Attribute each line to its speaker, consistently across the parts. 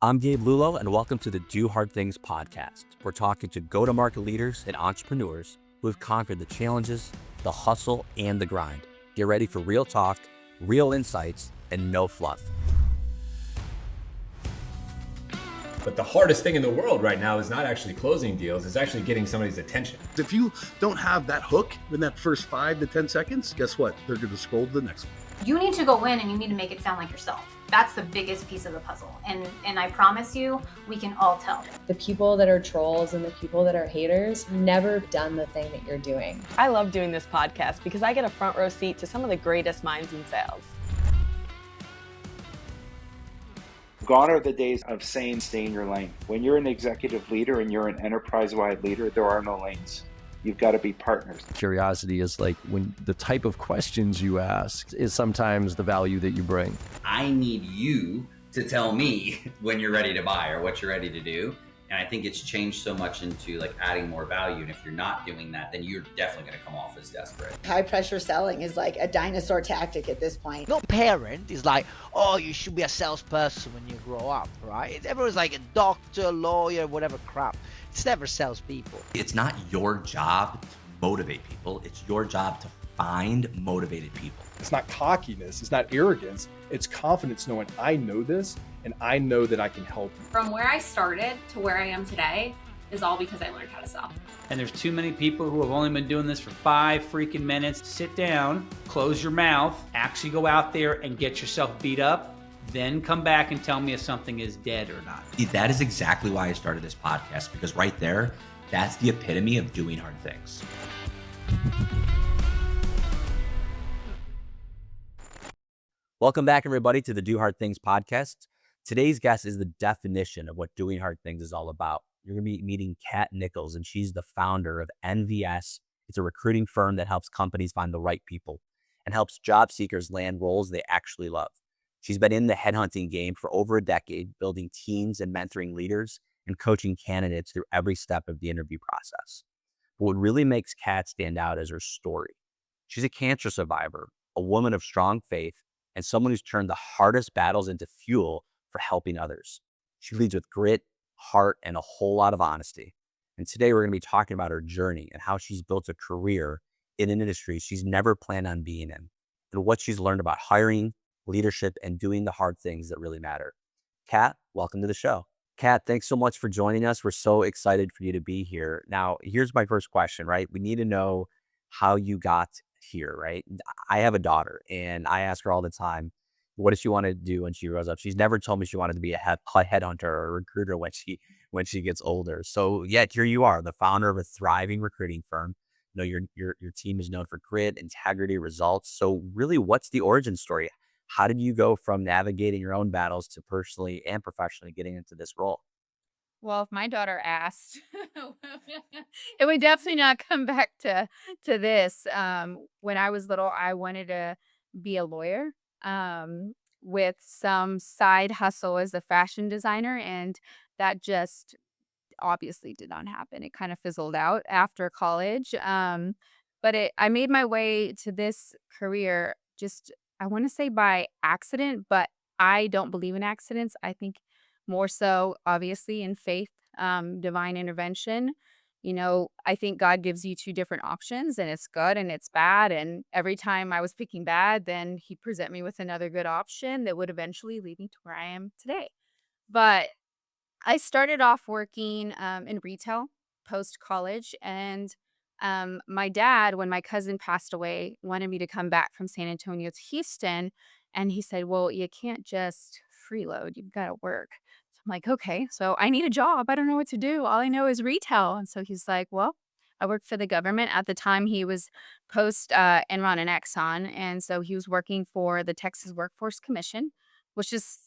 Speaker 1: I'm Gabe Lullo, and welcome to the Do Hard Things podcast. We're talking to go-to-market leaders and entrepreneurs who have conquered the challenges, the hustle, and the grind. Get ready for real talk, real insights, and no fluff.
Speaker 2: But the hardest thing in the world right now is not actually closing deals, it's actually getting somebody's attention.
Speaker 3: If you don't have that hook in that first 5 to 10 seconds, guess what? They're going to scroll to the next one.
Speaker 4: You need to go in and you need to make it sound like yourself. That's the biggest piece of the puzzle. And I promise you, we can all tell.
Speaker 5: The people that are trolls and the people that are haters never done the thing that you're doing.
Speaker 6: I love doing this podcast because I get a front row seat to some of the greatest minds in sales.
Speaker 7: Gone are the days of saying stay in your lane. When you're an executive leader and you're an enterprise-wide leader, there are no lanes. You've got to be partners.
Speaker 8: Curiosity is like when the type of questions you ask is sometimes the value that you bring.
Speaker 9: I need you to tell me when you're ready to buy or what you're ready to do. And I think it's changed so much into like adding more value. And if you're not doing that, then you're definitely going to come off as desperate.
Speaker 10: High pressure selling is like a dinosaur tactic at this point.
Speaker 11: No parent is like, oh, you should be a salesperson when you grow up, right? Everyone's like a doctor, lawyer, whatever crap. It's never salespeople.
Speaker 9: It's not your job to motivate people. It's your job to find motivated people.
Speaker 12: It's not cockiness. It's not arrogance. It's confidence knowing I know this and I know that I can help you.
Speaker 13: From where I started to where I am today is all because I learned how to sell.
Speaker 14: And there's too many people who have only been doing this for 5 freaking minutes. Sit down, close your mouth, actually go out there and get yourself beat up, then come back and tell me if something is dead or not.
Speaker 9: That is exactly why I started this podcast, because right there, that's the epitome of doing hard things.
Speaker 1: Welcome back, everybody, to the Do Hard Things podcast. Today's guest is the definition of what doing hard things is all about. You're going to be meeting Kat Nichols, and she's the founder of NVS. It's a recruiting firm that helps companies find the right people and helps job seekers land roles they actually love. She's been in the headhunting game for over a decade, building teams and mentoring leaders and coaching candidates through every step of the interview process. But what really makes Kat stand out is her story. She's a cancer survivor, a woman of strong faith, and someone who's turned the hardest battles into fuel for helping others. She leads with grit, heart, and a whole lot of honesty. And today we're going to be talking about her journey and how she's built a career in an industry she's never planned on being in, and what she's learned about hiring, leadership, and doing the hard things that really matter. Kat, welcome to the show. Kat, thanks so much for joining us. We're so excited for you to be here. Now, here's my first question, right? We need to know how you got here, right? I have a daughter and I ask her all the time, what does she want to do when she grows up? She's never told me she wanted to be a headhunter or a recruiter when she gets older. So yet here you are, the founder of a thriving recruiting firm. You know, your team is known for grit, integrity, results. So really, what's the origin story? How did you go from navigating your own battles to personally and professionally getting into this role?
Speaker 15: Well, if my daughter asked, it would definitely not come back to this. When I was little, I wanted to be a lawyer, with some side hustle as a fashion designer, and that just obviously did not happen. It kind of fizzled out after college. But I made my way to this career just, I want to say by accident, but I don't believe in accidents. I think more so, obviously, in faith, divine intervention. You know, I think God gives you 2 different options, and it's good and it's bad. And every time I was picking bad, then he'd present me with another good option that would eventually lead me to where I am today. But I started off working in retail post-college, and my dad, when my cousin passed away, wanted me to come back from San Antonio to Houston, and he said, well, you can't just freeload, you've got to work. So I'm like, okay, so I need a job. I don't know what to do. All I know is retail. And so he's like, well, I worked for the government. At the time, he was post Enron and Exxon, and so he was working for the Texas Workforce Commission, which is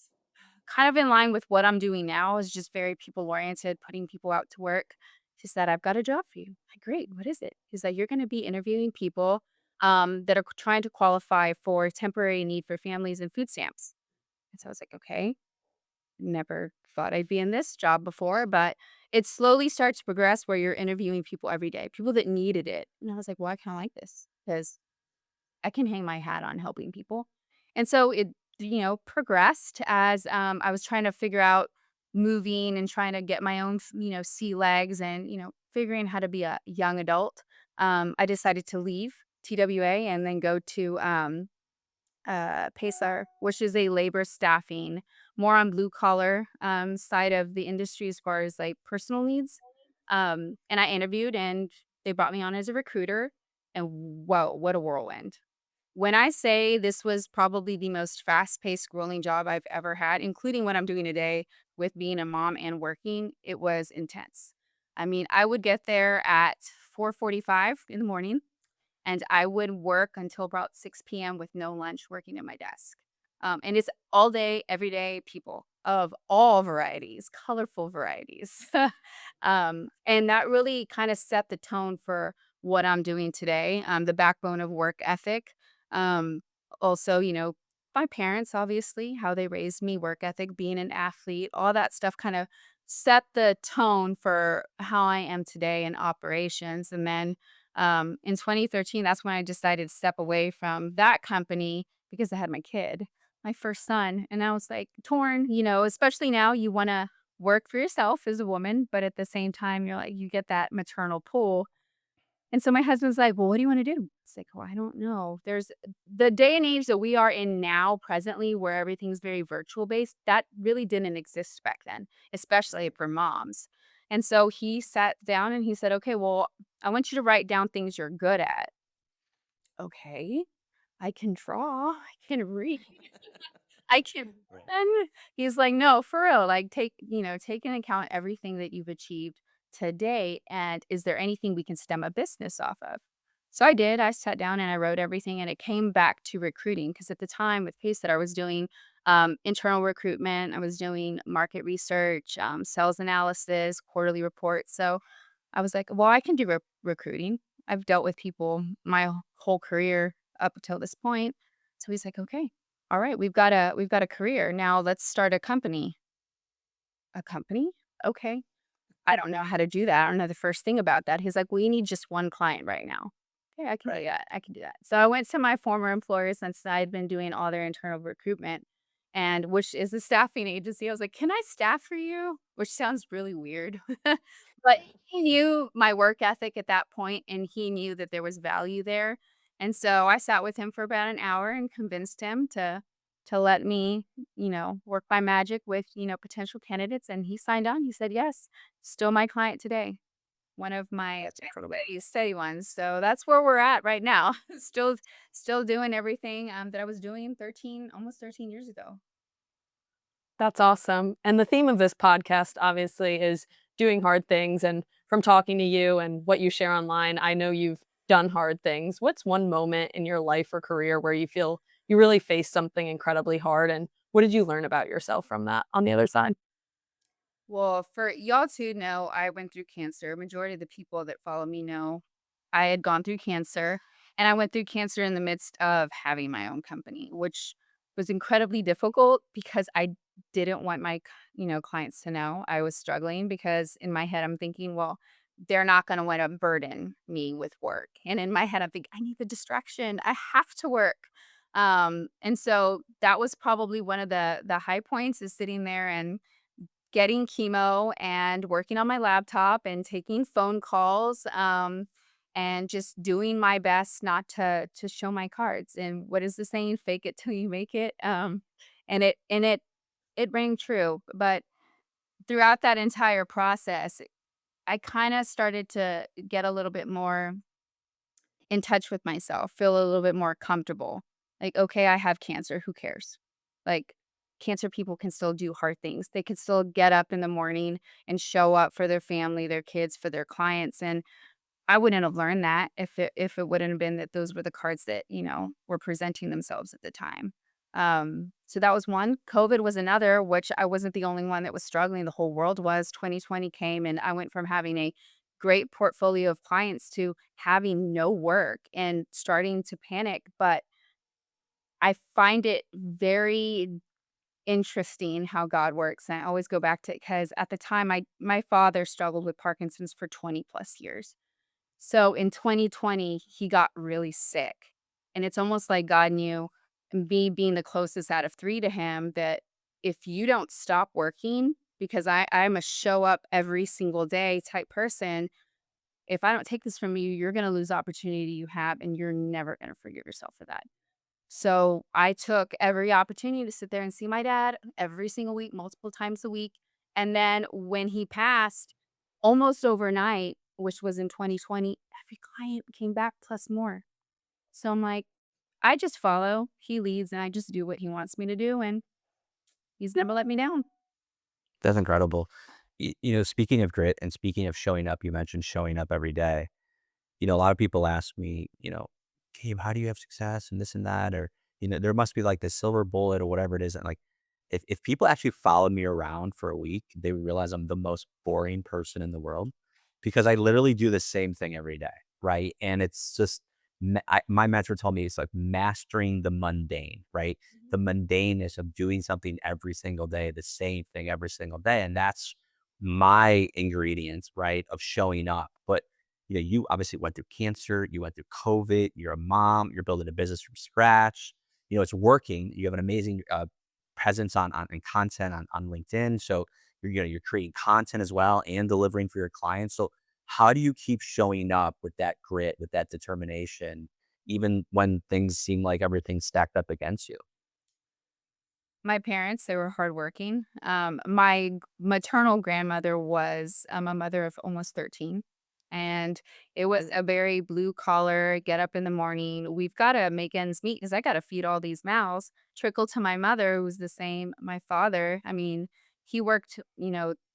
Speaker 15: kind of in line with what I'm doing now, is just very people-oriented, putting people out to work. He said, I've got a job for you. I'm like, great, what is it? He's like, you're going to be interviewing people that are trying to qualify for temporary need for families and food stamps. And so I was like, okay, never thought I'd be in this job before, but it slowly starts to progress where you're interviewing people every day, people that needed it. And I was like, well, I kind of like this because I can hang my hat on helping people. And so it, progressed as I was trying to figure out moving and trying to get my own, sea legs and, figuring how to be a young adult, I decided to leave TWA and then go to Pacer, which is a labor staffing, more on blue collar side of the industry as far as like personal needs. And I interviewed and they brought me on as a recruiter. And whoa, what a whirlwind. When I say this was probably the most fast paced, grueling job I've ever had, including what I'm doing today with being a mom and working, it was intense. I mean, I would get there at 4:45 in the morning and I would work until about 6 p.m. with no lunch working at my desk. And it's all day, every day people of all varieties, colorful varieties. And that really kind of set the tone for what I'm doing today, the backbone of work ethic. Um, Also, my parents, obviously, how they raised me, work ethic, being an athlete, all that stuff kind of set the tone for how I am today in operations. And then in 2013, that's when I decided to step away from that company because I had my kid, my first son. And I was like torn, especially now you want to work for yourself as a woman, but at the same time, you're like, you get that maternal pull. And so my husband's like, well, what do you want to do? It's like, well, I don't know. There's the day and age that we are in now, presently, where everything's very virtual based, that really didn't exist back then, especially for moms. And so he sat down and he said, okay, well, I want you to write down things you're good at. Okay. I can draw, I can read, I can run. He's like, no, for real. Like take into account everything that you've achieved today. And is there anything we can stem a business off of? So I did. I sat down and I wrote everything and it came back to recruiting because at the time with Pace that I was doing internal recruitment, I was doing market research, sales analysis, quarterly reports. So I was like, well, I can do recruiting. I've dealt with people my whole career up until this point. So he's like, okay, all right, we've got a career. Now let's start a company. A company? Okay. I don't know how to do that. I don't know the first thing about that. He's like, we need just one client right now. Okay, I can do that. I can do that. So I went to my former employer since I had been doing all their internal recruitment and which is a staffing agency. I was like, can I staff for you? Which sounds really weird. But he knew my work ethic at that point and he knew that there was value there. And so I sat with him for about an hour and convinced him to let me, work my magic with, potential candidates and he signed on. He said, "Yes, still my client today." One of my steady ones. So that's where we're at right now. Still doing everything that I was doing almost 13 years ago.
Speaker 6: That's awesome. And the theme of this podcast, obviously, is doing hard things. And from talking to you and what you share online, I know you've done hard things. What's one moment in your life or career where you feel you really faced something incredibly hard? And what did you learn about yourself from that on the other side?
Speaker 15: Well, for y'all to know, I went through cancer. Majority of the people that follow me know I had gone through cancer, and I went through cancer in the midst of having my own company, which was incredibly difficult because I didn't want my, clients to know I was struggling because in my head I'm thinking, well, they're not going to want to burden me with work. And in my head I'm thinking, I need the distraction. I have to work. And so that was probably one of the high points is sitting there and getting chemo and working on my laptop and taking phone calls, and just doing my best not to show my cards. And what is the saying? Fake it till you make it. And it rang true. But throughout that entire process, I kind of started to get a little bit more in touch with myself, feel a little bit more comfortable. Like, okay, I have cancer. Who cares? Like, cancer people can still do hard things. They can still get up in the morning and show up for their family, their kids, for their clients. And I wouldn't have learned that if it wouldn't have been that those were the cards that, were presenting themselves at the time. So that was one. COVID was another, which I wasn't the only one that was struggling. The whole world was. 2020 came and I went from having a great portfolio of clients to having no work and starting to panic. But I find it very interesting how God works. And I always go back to it because at the time my father struggled with Parkinson's for 20 plus years. So in 2020, he got really sick. And it's almost like God knew, and me being the closest out of three to him, that if you don't stop working, because I'm a show up every single day type person. If I don't take this from you, you're going to lose opportunity you have, and you're never going to forgive yourself for that. So I took every opportunity to sit there and see my dad every single week, multiple times a week. And then when he passed, almost overnight, which was in 2020, every client came back plus more. So I'm like, I just follow, he leads, and I just do what he wants me to do. And he's never let me down.
Speaker 1: That's incredible. Speaking of grit and speaking of showing up, you mentioned showing up every day. A lot of people ask me, Gabe, how do you have success and this and that? Or, there must be like this silver bullet or whatever it is. And like, if people actually followed me around for a week, they would realize I'm the most boring person in the world because I literally do the same thing every day. Right. And it's just, my mentor told me it's like mastering the mundane, right? The mundaneness of doing something every single day, the same thing every single day. And that's my ingredients, right, of showing up. But you obviously went through cancer, you went through COVID, you're a mom, you're building a business from scratch. It's working. You have an amazing presence on and content on LinkedIn. So you're creating content as well and delivering for your clients. So how do you keep showing up with that grit, with that determination, even when things seem like everything's stacked up against you?
Speaker 15: My parents, they were hardworking. My maternal grandmother was a mother of almost 13. And it was a very blue collar, get up in the morning. We've got to make ends meet because I got to feed all these mouths. Trickle to my mother, who was the same. My father, I mean, he worked,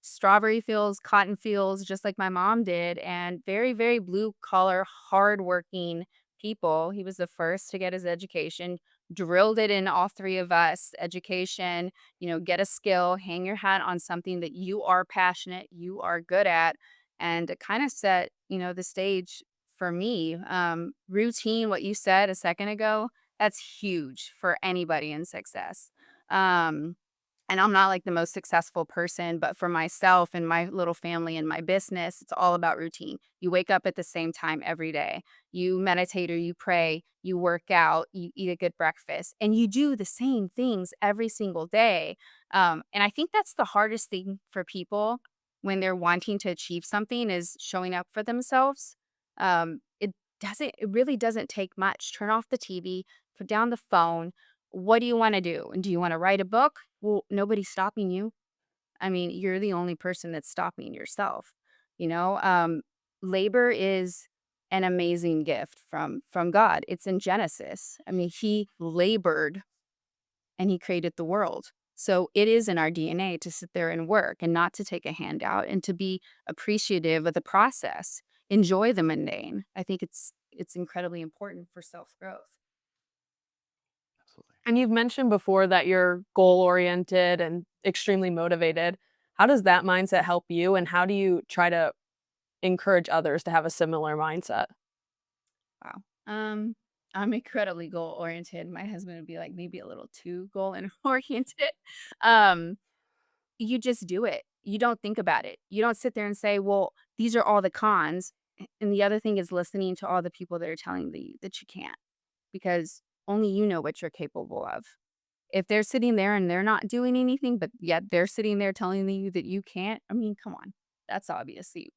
Speaker 15: strawberry fields, cotton fields, just like my mom did. And very, very blue collar, hardworking people. He was the first to get his education, drilled it in all three of us. Education, get a skill, hang your hat on something that you are passionate, you are good at, and it kind of set, the stage for me. Routine, what you said a second ago, that's huge for anybody in success. Um, and I'm not like the most successful person, but for myself and my little family and my business, it's all about routine. You wake up at the same time every day. You meditate or you pray, you work out, you eat a good breakfast, and you do the same things every single day. And I think that's the hardest thing for people when they're wanting to achieve something is showing up for themselves. It really doesn't take much. Turn off the TV, put down the phone. What do you want to do? And do you want to write a book? Well, nobody's stopping you. I mean, you're the only person that's stopping yourself. You know, um, Labor is an amazing gift from God. It's in Genesis. I mean, He labored and He created the world. So it is in our DNA to sit there and work and not to take a handout and to be appreciative of the process. Enjoy the mundane. I think it's incredibly important for self growth.
Speaker 6: And you've mentioned before that you're goal oriented and extremely motivated. How does that mindset help you? And how do you try to encourage others to have a similar mindset?
Speaker 15: Wow. I'm incredibly goal oriented. My husband would be like maybe a little too goal oriented. Um, you just do it. You don't think about it. You don't sit there and say, well, these are all the cons. And the other thing is listening to all the people that are telling you that you can't, because only you know what you're capable of. If they're sitting there and they're not doing anything, but yet they're sitting there telling you that you can't, I mean, come on. That's obviously,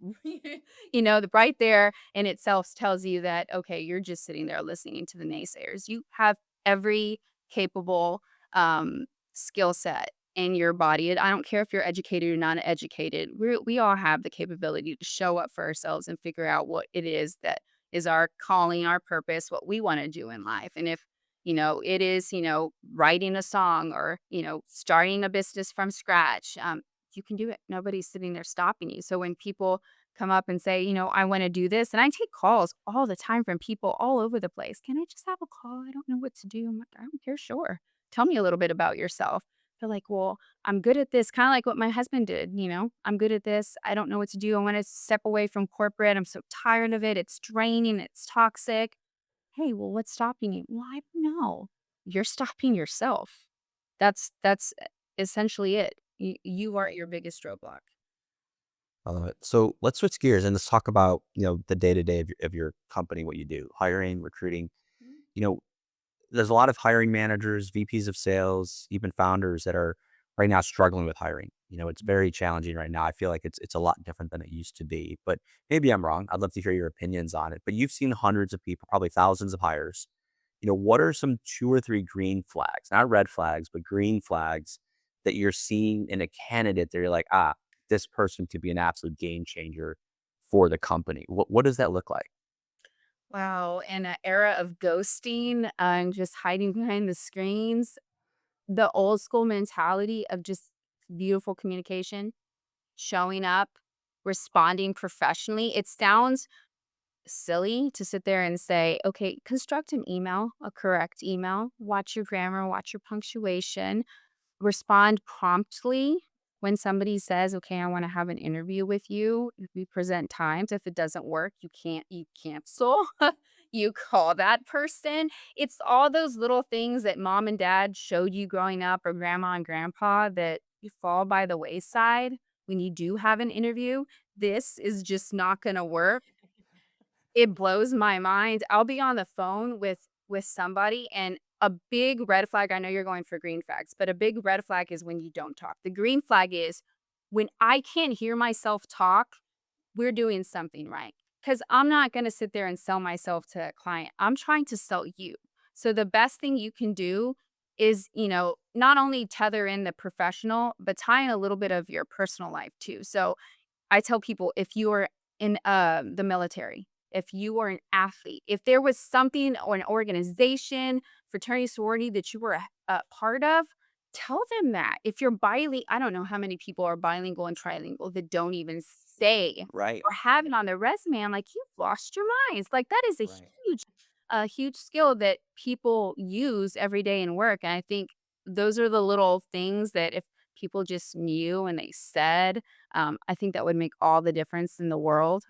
Speaker 15: right there in itself tells you that, okay, you're just sitting there listening to the naysayers. You have every capable skill set in your body. I don't care if you're educated or not educated. We all have the capability to show up for ourselves and figure out what it is that is our calling, our purpose, what we want to do in life. And if it is, writing a song or, starting a business from scratch. You can do it. Nobody's sitting there stopping you. So when people come up and say, I want to do this, and I take calls all the time from people all over the place. Can I just have a call? I don't know what to do. I'm like, I don't care. Sure. Tell me a little bit about yourself. They're like, well, I'm good at this, kind of like what my husband did. I'm good at this. I don't know what to do. I want to step away from corporate. I'm so tired of it. It's draining. It's toxic. Hey, well, what's stopping you? Well, I don't know. You're stopping yourself. That's essentially it. You are your biggest roadblock.
Speaker 1: I love it. So let's switch gears and let's talk about, the day to day of your company, what you do, hiring, recruiting. You know, there's a lot of hiring managers, VPs of sales, even founders that are right now struggling with hiring. It's very challenging right now. I feel like it's a lot different than it used to be, but maybe I'm wrong. I'd love to hear your opinions on it. But you've seen hundreds of people, probably thousands of hires. What are some 2 or 3 green flags, not red flags, but green flags that you're seeing in a candidate that you're like, this person could be an absolute game changer for the company? What does that look like?
Speaker 15: Wow, in an era of ghosting and just hiding behind the screens, the old school mentality of just beautiful communication, showing up, responding professionally. It sounds silly to sit there and say, okay, construct an email, a correct email, watch your grammar, watch your punctuation, respond promptly when somebody says, okay, I want to have an interview with you. We present times. If it doesn't work, you cancel. You call that person. It's all those little things that mom and dad showed you growing up, or grandma and grandpa, that you fall by the wayside when you do have an interview. This is just not going to work. It blows my mind. I'll be on the phone with somebody, and a big red flag, I know you're going for green flags, but a big red flag is when you don't talk. The green flag is when I can't hear myself talk, we're doing something right. Because I'm not going to sit there and sell myself to a client. I'm trying to sell you. So the best thing you can do is, not only tether in the professional, but tie in a little bit of your personal life too. So I tell people, if you are in the military, if you are an athlete, if there was something or an organization, fraternity, sorority that you were a part of, tell them that. If you're bilingual, I don't know how many people are bilingual and trilingual that don't even say
Speaker 1: Right.
Speaker 15: or have it on their resume. I'm like, you've lost your minds. Like, that is a huge skill that people use every day in work. And I think those are the little things that if people just knew and they said, I think that would make all the difference in the world,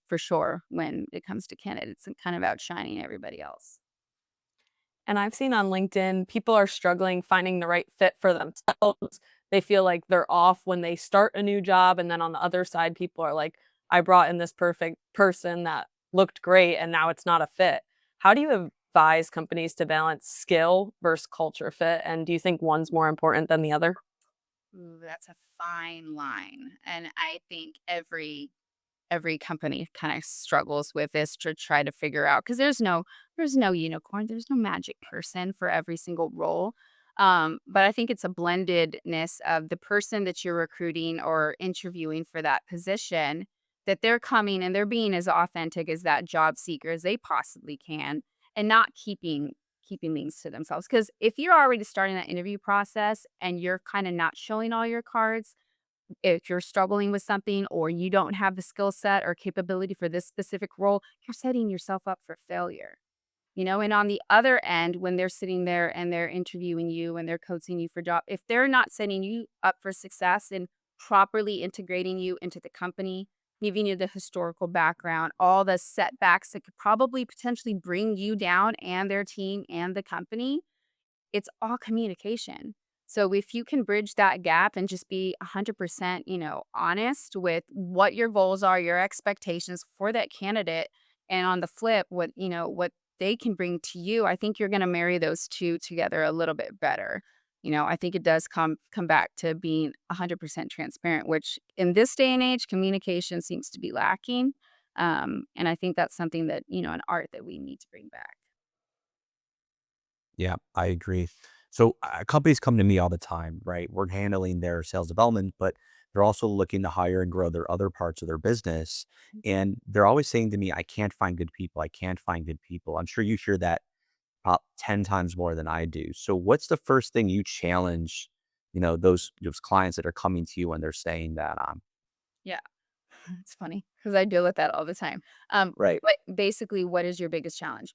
Speaker 15: for sure, when it comes to candidates and kind of outshining everybody else.
Speaker 6: And I've seen on LinkedIn, people are struggling finding the right fit for themselves. They feel like they're off when they start a new job. And then on the other side, people are like, I brought in this perfect person that looked great and now it's not a fit. How do you advise companies to balance skill versus culture fit? And do you think one's more important than the other?
Speaker 15: Ooh, that's a fine line. And I think every company kind of struggles with this to try to figure out, because there's no unicorn, there's no magic person for every single role. But I think it's a blendedness of the person that you're recruiting or interviewing for that position, that they're coming and they're being as authentic as that job seeker as they possibly can, and not keeping things to themselves. Because if you're already starting that interview process and you're kind of not showing all your cards, if you're struggling with something or you don't have the skill set or capability for this specific role, you're setting yourself up for failure. And on the other end, when they're sitting there and they're interviewing you and they're coaching you for job, if they're not setting you up for success and properly integrating you into the company, giving you the historical background, all the setbacks that could probably potentially bring you down and their team and the company, it's all communication. So if you can bridge that gap and just be 100%, honest with what your goals are, your expectations for that candidate, and on the flip, what they can bring to you, I think you're going to marry those two together a little bit better. I think it does come back to being 100% transparent, which in this day and age, communication seems to be lacking. And I think that's something that, an art that we need to bring back.
Speaker 1: Yeah, I agree. So companies come to me all the time, right? We're handling their sales development, but they're also looking to hire and grow their other parts of their business. And they're always saying to me, I can't find good people. I can't find good people. I'm sure you hear that about 10 times more than I do. So what's the first thing you challenge, those clients that are coming to you when they're saying that?
Speaker 15: Yeah. It's funny because I deal with that all the time.
Speaker 1: Right.
Speaker 15: But basically, what is your biggest challenge?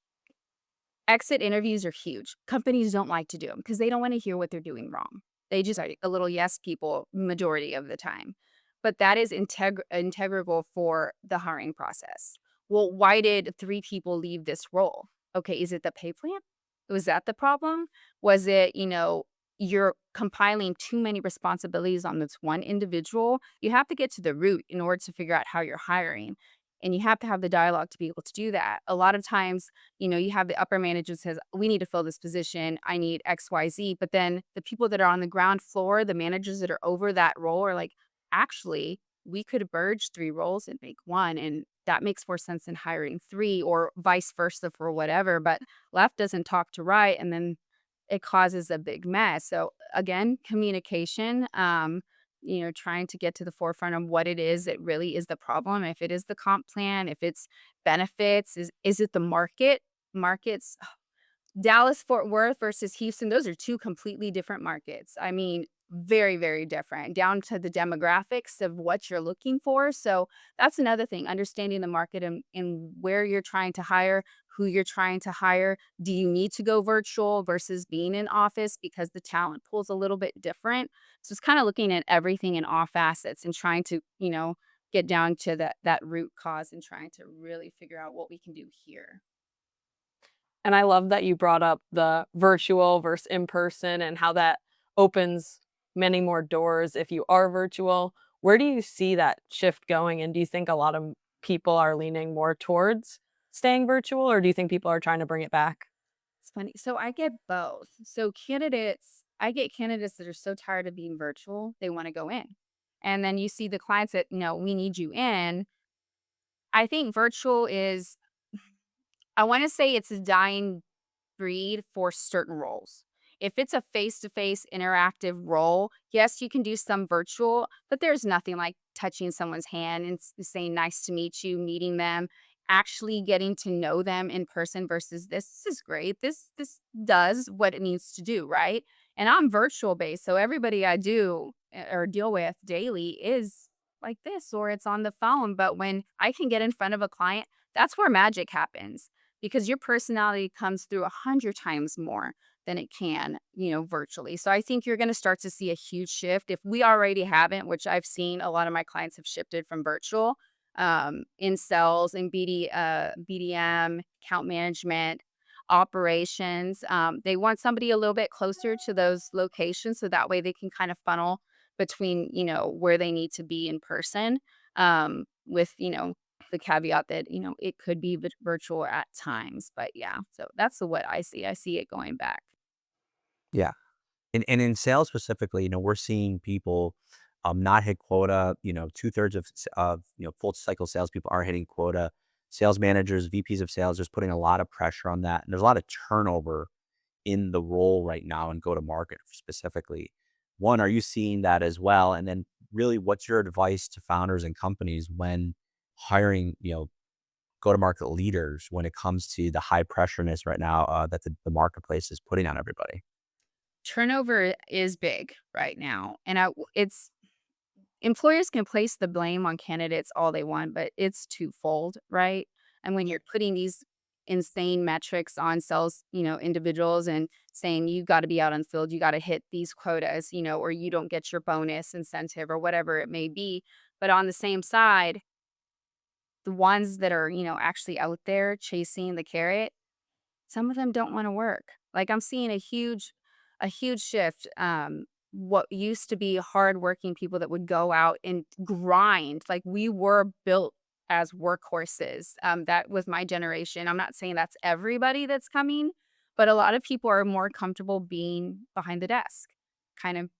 Speaker 15: Exit interviews are huge. Companies don't like to do them because they don't want to hear what they're doing wrong. They just are a little yes people majority of the time. But that is integral for the hiring process. Well, why did 3 people leave this role? Okay, is it the pay plan? Was that the problem? Was it, you're compiling too many responsibilities on this one individual? You have to get to the root in order to figure out how you're hiring. And you have to have the dialogue to be able to do that. A lot of times, you have the upper manager says, we need to fill this position. I need XYZ. But then the people that are on the ground floor, the managers that are over that role are like, actually, we could merge 3 roles and make 1. And that makes more sense than hiring 3 or vice versa for whatever. But left doesn't talk to right. And then it causes a big mess. So again, communication, trying to get to the forefront of what it is that really is the problem. If it is the comp plan, if it's benefits, is it the market? Markets, Dallas Fort Worth versus Houston, those are 2 completely different markets. I mean, very, very different down to the demographics of what you're looking for. So that's another thing, understanding the market and where you're trying to hire, who you're trying to hire. Do you need to go virtual versus being in office because the talent pool's a little bit different? So it's kind of looking at everything in all facets and trying to, get down to that root cause and trying to really figure out what we can do here.
Speaker 6: And I love that you brought up the virtual versus in person and how that opens many more doors if you are virtual. Where do you see that shift going? And do you think a lot of people are leaning more towards staying virtual, or do you think people are trying to bring it back?
Speaker 15: It's funny. So I get both. I get candidates that are so tired of being virtual, they want to go in. And then you see the clients that, no, we need you in. I think virtual is, I want to say it's a dying breed for certain roles. If it's a face-to-face interactive role, yes, you can do some virtual, but there's nothing like touching someone's hand and saying nice to meet you, meeting them, actually getting to know them in person versus this is great. This does what it needs to do, right? And I'm virtual based, so everybody I do or deal with daily is like this or it's on the phone, but when I can get in front of a client, that's where magic happens because your personality comes through 100 times more than it can, virtually. So I think you're going to start to see a huge shift. If we already haven't, which I've seen a lot of my clients have shifted from virtual in sales and BDM, account management, operations. They want somebody a little bit closer to those locations so that way they can kind of funnel between, where they need to be in person with, the caveat that, it could be virtual at times. But yeah, so that's what I see. I see it going back.
Speaker 1: Yeah. And in sales specifically, we're seeing people not hit quota. 2/3 of full cycle salespeople are hitting quota. Sales managers, VPs of sales, just putting a lot of pressure on that. And there's a lot of turnover in the role right now and go to market specifically. One, are you seeing that as well? And then really, what's your advice to founders and companies when hiring, go to market leaders when it comes to the high pressureness right now that the marketplace is putting on everybody?
Speaker 15: Turnover is big right now. And it's employers can place the blame on candidates all they want, but it's twofold, right? And when you're putting these insane metrics on sales, individuals and saying you got to be out on the field, you got to hit these quotas, or you don't get your bonus incentive or whatever it may be. But on the same side, the ones that are, actually out there chasing the carrot, some of them don't want to work. Like I'm seeing a huge shift. What used to be hardworking people that would go out and grind, like we were built as workhorses. That was my generation. I'm not saying that's everybody that's coming, but a lot of people are more comfortable being behind the desk, kind of,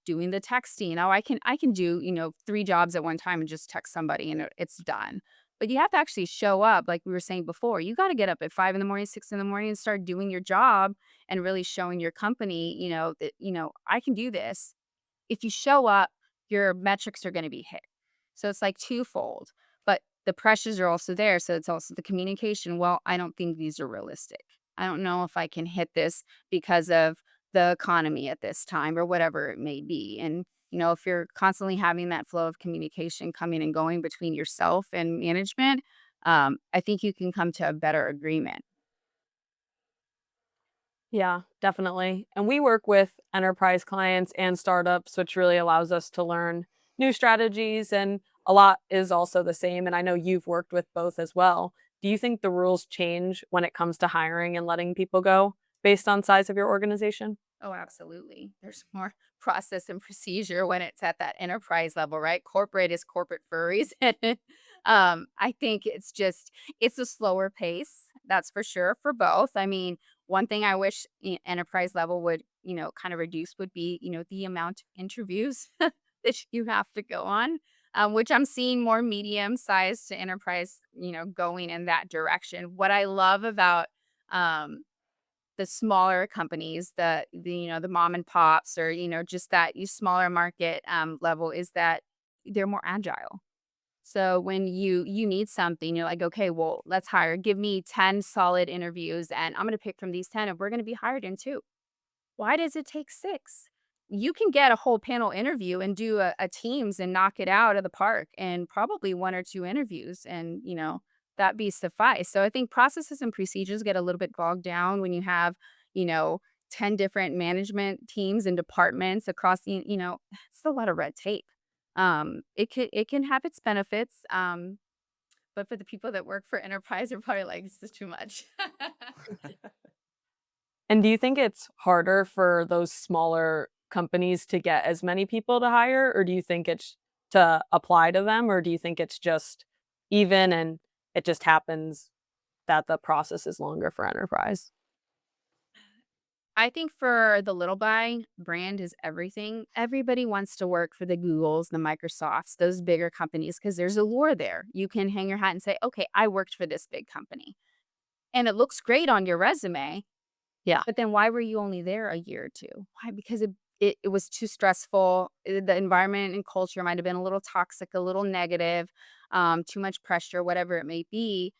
Speaker 15: doing the texting. Oh, I can do, 3 jobs at one time and just text somebody and it's done. But you have to actually show up, like we were saying before. You got to get up at 5 in the morning, 6 in the morning, and start doing your job and really showing your company, that I can do this. If you show up, your metrics are going to be hit. So it's like twofold. But the pressures are also there. So it's also the communication. Well, I don't think these are realistic. I don't know if I can hit this because of the economy at this time or whatever it may be. And if you're constantly having that flow of communication coming and going between yourself and management, I think you can come to a better agreement.
Speaker 6: Yeah, definitely. And we work with enterprise clients and startups, which really allows us to learn new strategies. And a lot is also the same. And I know you've worked with both as well. Do you think the rules change when it comes to hiring and letting people go based on size of your organization?
Speaker 15: Oh, absolutely. There's more process and procedure when it's at that enterprise level, right? Corporate is corporate for a reason. I think it's a slower pace, that's for sure for both. I mean, one thing I wish enterprise level would, kind of reduce would be, the amount of interviews that you have to go on, which I'm seeing more medium sized to enterprise, going in that direction. What I love about um, the smaller companies, the mom and pops, or just that you smaller market level, is that they're more agile. So when you need something, you're like, okay, well, let's hire. Give me 10 solid interviews, and I'm going to pick from these 10, and we're going to be hired in 2. Why does it take 6? You can get a whole panel interview and do a Teams and knock it out of the park and probably 1 or 2 interviews, and, that be suffice. So I think processes and procedures get a little bit bogged down when you have, you know, 10 different management teams and departments across it's a lot of red tape. It can have its benefits, but for the people that work for enterprise, are probably like, "This is too much."
Speaker 6: And do you think it's harder for those smaller companies to get as many people to hire, or do you think it's to apply to them, or do you think it's just even and it just happens that the process is longer for enterprise?
Speaker 15: I think for the little guy, brand is everything. Everybody wants to work for the Googles, the Microsofts, those bigger companies, because there's allure there. You can hang your hat and say, okay, I worked for this big company. And it looks great on your resume.
Speaker 6: Yeah.
Speaker 15: But then why were you only there a year or 2? Why? Because it was too stressful. The environment and culture might have been a little toxic, a little negative, too much pressure, whatever it may be.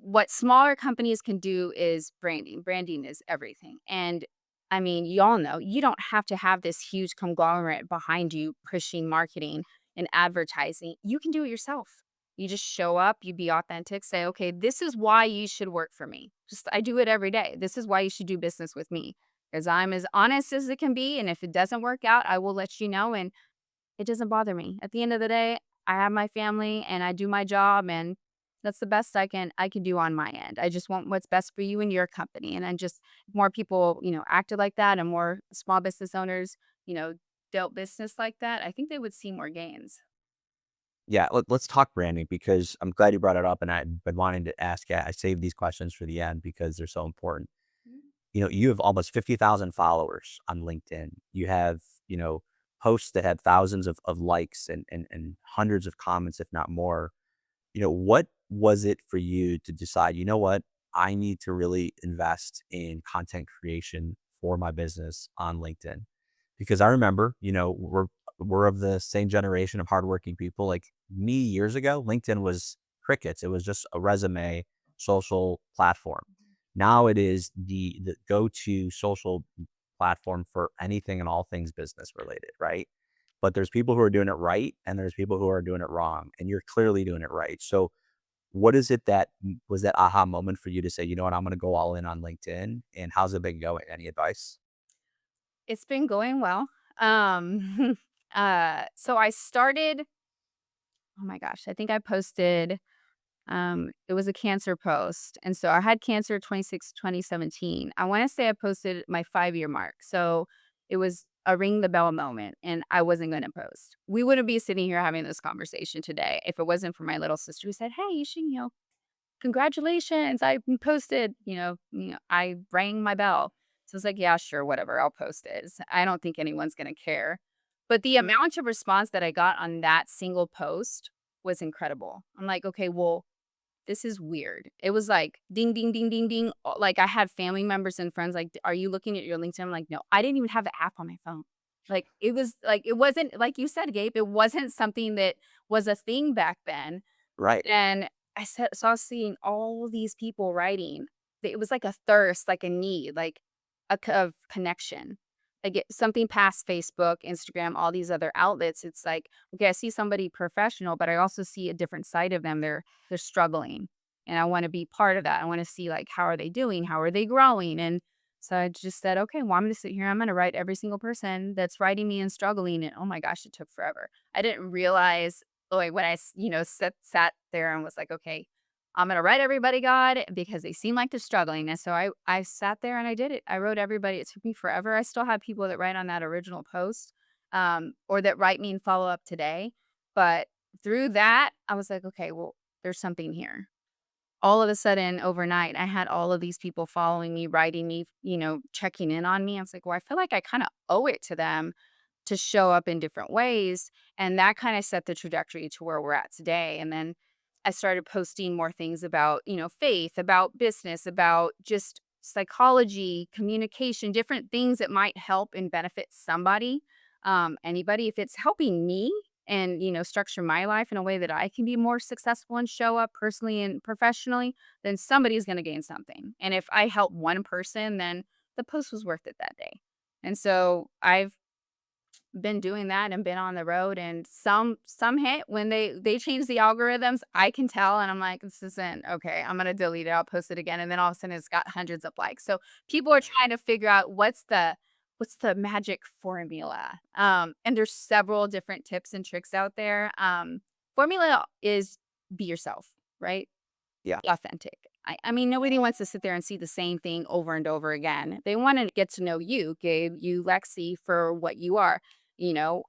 Speaker 15: What smaller companies can do is branding. Branding is everything. And I mean, y'all know you don't have to have this huge conglomerate behind you pushing marketing and advertising. You can do it yourself. You just show up, you be authentic, say, okay, this is why you should work for me. Just, I do it every day. This is why you should do business with me, because I'm as honest as it can be. And if it doesn't work out, I will let you know. And it doesn't bother me. At the end of the day, I have my family and I do my job, and that's the best I can do on my end. I just want what's best for you and your company. And I just more people, acted like that, and more small business owners, you know, dealt business like that, I think they would see more gains.
Speaker 1: Yeah, let's talk branding because I'm glad you brought it up, and I've been wanting to ask. I saved these questions for the end because they're so important. You have almost 50,000 followers on LinkedIn. You have, posts that had thousands of likes and hundreds of comments, if not more. What was it for you to decide, you know what, I need to really invest in content creation for my business on LinkedIn? Because I remember, we're of the same generation of hardworking people. Like me years ago, LinkedIn was crickets. It was just a resume social platform. Now it is the go-to social platform for anything and all things business related, right? But there's people who are doing it right and there's people who are doing it wrong, and you're clearly doing it right. So what is it that was that aha moment for you to say, you know what, I'm going to go all in on LinkedIn? And how's it been going? Any advice?
Speaker 15: It's been going well. So I started, oh my gosh, I think I posted, it was a cancer post. And so I had cancer 2017. I want to say I posted my 5-year mark. So it was a ring the bell moment, and I wasn't going to post. We wouldn't be sitting here having this conversation today if it wasn't for my little sister who said, hey, you should, congratulations, I posted, I rang my bell. So it's like, yeah, sure, whatever, I'll post it. I don't think anyone's going to care. But the amount of response that I got on that single post was incredible. I'm like, okay, well, this is weird. It was like ding, ding, ding, ding, ding. Like I had family members and friends like, are you looking at your LinkedIn? I'm like, no, I didn't even have the app on my phone. Like it was like, it wasn't like you said, Gabe, it wasn't something that was a thing back then.
Speaker 1: Right.
Speaker 15: And saw seeing all these people writing. It was like a thirst, like a need, like of connection. Like something past Facebook, Instagram, all these other outlets. It's like, okay, I see somebody professional, but I also see a different side of them. They're struggling, and I want to be part of that. I want to see like how are they doing, how are they growing, and so I just said, okay, well, I'm going to sit here. I'm going to write every single person that's writing me and struggling. And oh my gosh, it took forever. I didn't realize, like, when I, sat there and was like, okay, I'm going to write everybody, God, because they seem like they're struggling. And so I sat there and I did it. I wrote everybody. It took me forever. I still have people that write on that original post, or that write me and follow up today. But through that, I was like, okay, well, there's something here. All of a sudden, overnight, I had all of these people following me, writing me, checking in on me. I was like, well, I feel like I kind of owe it to them to show up in different ways. And that kind of set the trajectory to where we're at today. And then I started posting more things about, faith, about business, about just psychology, communication, different things that might help and benefit somebody, anybody. If it's helping me and, structure my life in a way that I can be more successful and show up personally and professionally, then somebody's going to gain something. And if I help one person, then the post was worth it that day. And so I've been doing that and been on the road, and some hit when they change the algorithms. I can tell, and I'm like, this isn't okay. I'm gonna delete it. I'll post it again, and then all of a sudden it's got hundreds of likes. So people are trying to figure out what's the magic formula. And there's several different tips and tricks out there. Formula is be yourself, right?
Speaker 1: Yeah.
Speaker 15: Be authentic. I mean, nobody wants to sit there and see the same thing over and over again. They want to get to know you, Gabe, you, Lexi, for what you are. You know,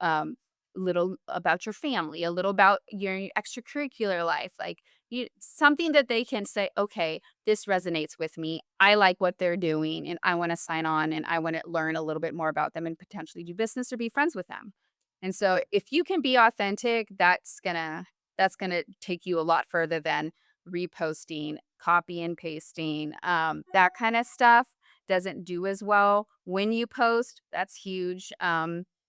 Speaker 15: little about your family, a little about your extracurricular life, like something that they can say, okay, this resonates with me. I like what they're doing, and I want to sign on, and I want to learn a little bit more about them, and potentially do business or be friends with them. And so, if you can be authentic, that's gonna take you a lot further than reposting, copy and pasting, that kind of stuff doesn't do as well. When you post, that's huge.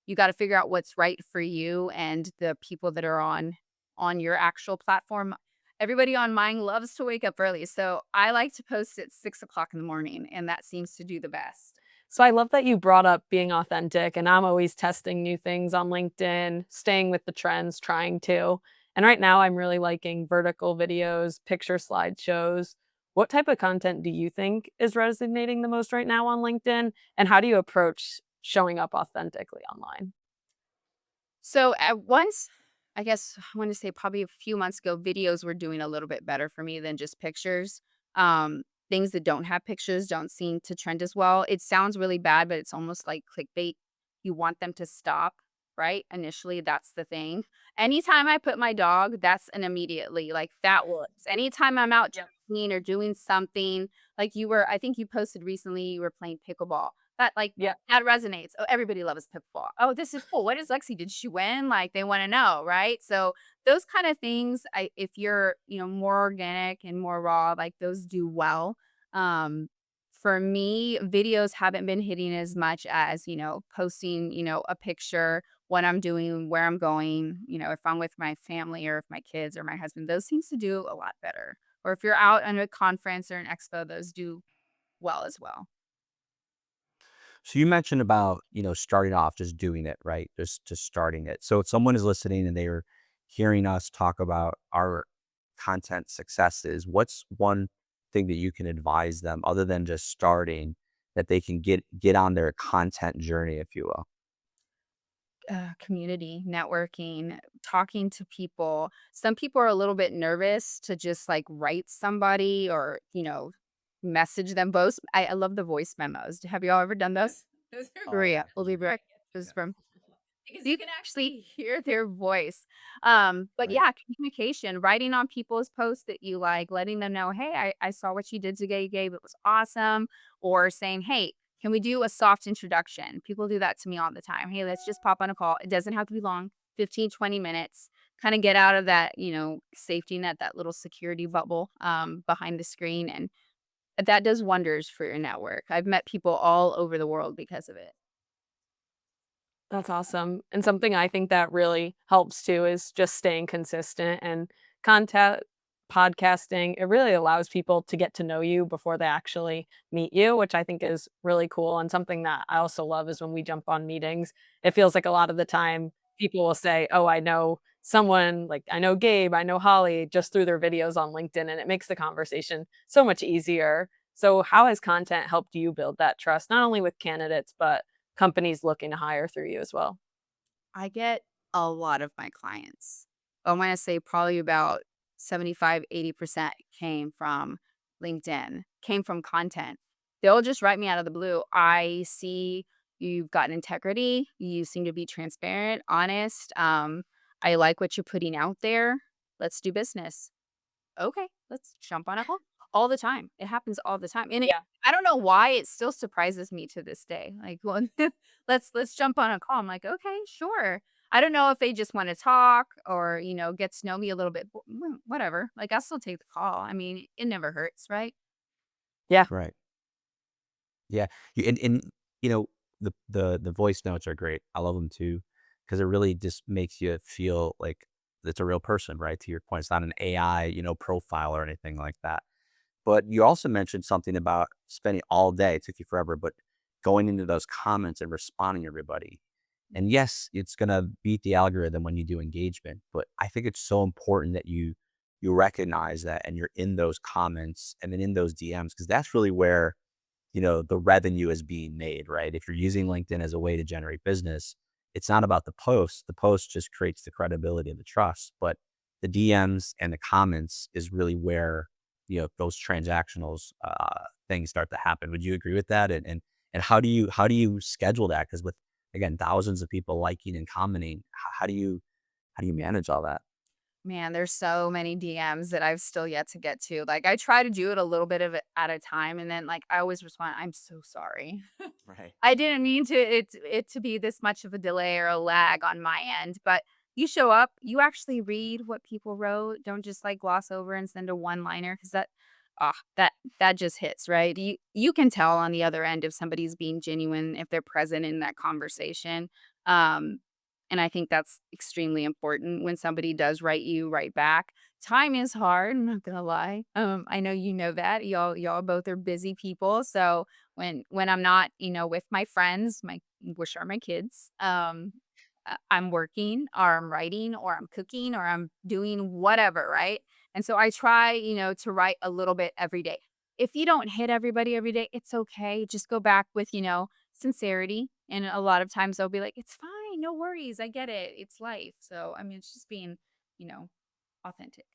Speaker 15: You got to figure out what's right for you and the people that are on your actual platform. Everybody on mine loves to wake up early, so I like to post at 6 o'clock in the morning, and that seems to do the best.
Speaker 6: So I love that you brought up being authentic, and I'm always testing new things on LinkedIn, staying with the trends, trying to. And right now I'm really liking vertical videos, picture slideshows. What type of content do you think is resonating the most right now on LinkedIn? And how do you approach showing up authentically online?
Speaker 15: So at once, I guess I want to say probably a few months ago, videos were doing a little bit better for me than just pictures. Things that don't have pictures don't seem to trend as well. It sounds really bad, but it's almost like clickbait. You want them to stop, right? Initially, that's the thing. Anytime I put my dog, that's an immediately like that works. Anytime I'm out jogging or doing something like I think you posted recently, you were playing pickleball. That like
Speaker 6: Yeah.
Speaker 15: that resonates. Oh, everybody loves pickleball. Oh, this is cool. What is Lexi? Did she win? Like they want to know, right? So those kind of things, if you're, more organic and more raw, like those do well. Um, for me, videos haven't been hitting as much as, posting, a picture, what I'm doing, where I'm going, if I'm with my family or if my kids or my husband, those seems to do a lot better. Or if you're out on a conference or an expo, those do well as well.
Speaker 1: So you mentioned about, starting off just doing it, right? Just starting it. So if someone is listening and they're hearing us talk about our content successes, what's one thing that you can advise them other than just starting that they can get on their content journey, if you will?
Speaker 15: Community, networking, talking to people. Some people are a little bit nervous to just like write somebody or, message them. Both. I love the voice memos. Have y'all ever done those?
Speaker 13: Those are
Speaker 15: Maria, we'll be right. This is from
Speaker 13: because
Speaker 15: you can actually hear their voice. But
Speaker 1: Right.
Speaker 15: yeah, communication, writing on people's posts that you like, letting them know, hey, I saw what you did today, Gabe. It was awesome. Or saying, hey, can we do a soft introduction? People do that to me all the time. Hey, let's just pop on a call. It doesn't have to be long, 15, 20 minutes. Kind of get out of that, safety net, that little security bubble behind the screen. And that does wonders for your network. I've met people all over the world because of it.
Speaker 6: That's awesome. And something I think that really helps too is just staying consistent and content podcasting. It really allows people to get to know you before they actually meet you, which I think is really cool. And something that I also love is when we jump on meetings, it feels like a lot of the time people will say, oh, I know someone like I know Gabe, I know Holly just through their videos on LinkedIn. And it makes the conversation so much easier. So, how has content helped you build that trust, not only with candidates, but companies looking to hire through you as well?
Speaker 15: I get a lot of my clients. I want to say probably about 75, 80% came from LinkedIn, came from content. They'll just write me out of the blue. I see you've got integrity. You seem to be transparent, honest. I like what you're putting out there. Let's do business. okay, let's jump on a call all the time. It happens all the time. And
Speaker 6: Yeah.
Speaker 15: I don't know why it still surprises me to this day. Like, well, let's jump on a call. I'm like, okay, sure. I don't know if they just want to talk or, get to know me a little bit. Whatever. Like, I'll still take the call. I mean, it never hurts, right?
Speaker 6: Yeah.
Speaker 1: Right. Yeah. And the voice notes are great. I love them too, because it really just makes you feel like it's a real person, right? To your point, it's not an AI, profile or anything like that. But you also mentioned something about spending all day. It took you forever, but going into those comments and responding to everybody. And yes, it's gonna beat the algorithm when you do engagement, but I think it's so important that you recognize that and you're in those comments and then in those DMs, because that's really where the revenue is being made, right? If you're using LinkedIn as a way to generate business, it's not about the post. The post just creates the credibility and the trust, but the DMs and the comments is really where, those transactionals things start to happen. Would you agree with that? And how do you schedule that? Because with, again, thousands of people liking and commenting, how do you manage all that?
Speaker 15: Man, there's so many DMs that I've still yet to get to. Like, I try to do it a little bit of it at a time, and then like I always respond, "I'm so sorry.
Speaker 1: Right.
Speaker 15: I didn't mean it to be this much of a delay or a lag on my end." But you show up, you actually read what people wrote. Don't just like gloss over and send a one-liner because that just hits, right? You can tell on the other end if somebody's being genuine, if they're present in that conversation. Um, and I think that's extremely important when somebody does write you right back. Time is hard, I'm not gonna lie. I know you know that. Y'all both are busy people. So when I'm not, with my friends, which are my kids, I'm working or I'm writing or I'm cooking or I'm doing whatever, right? And so I try, to write a little bit every day. If you don't hit everybody every day, it's okay. Just go back with, sincerity. And a lot of times they'll be like, it's fine, no worries. I get it. It's life. So, I mean, it's just being, you know, authentic.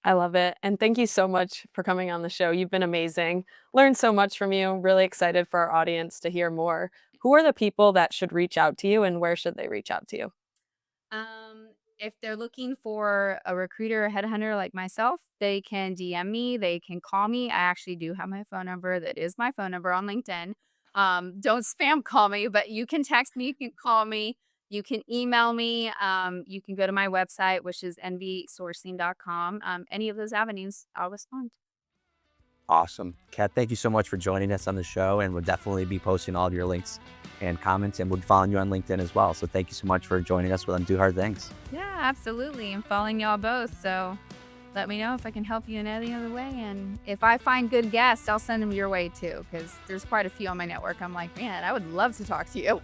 Speaker 6: I love it. And thank you so much for coming on the show. You've been amazing. Learned so much from you. Really excited for our audience to hear more. Who are the people that should reach out to you and where should they reach out to you?
Speaker 15: If they're looking for a recruiter or headhunter like myself, they can DM me, they can call me. I actually do have my phone number. That is my phone number on LinkedIn. Don't spam call me, but you can text me, you can call me, you can email me. You can go to my website, which is nvsourcing.com. Any of those avenues, I'll respond.
Speaker 1: Awesome. Kat, thank you so much for joining us on the show, and we'll definitely be posting all of your links and comments, and we'll be following you on LinkedIn as well. So thank you so much for joining us with Do Hard Things.
Speaker 15: Yeah, absolutely. I'm following y'all both. So let me know if I can help you in any other way. And if I find good guests, I'll send them your way too, because there's quite a few on my network. I'm like, man, I would love to talk to you.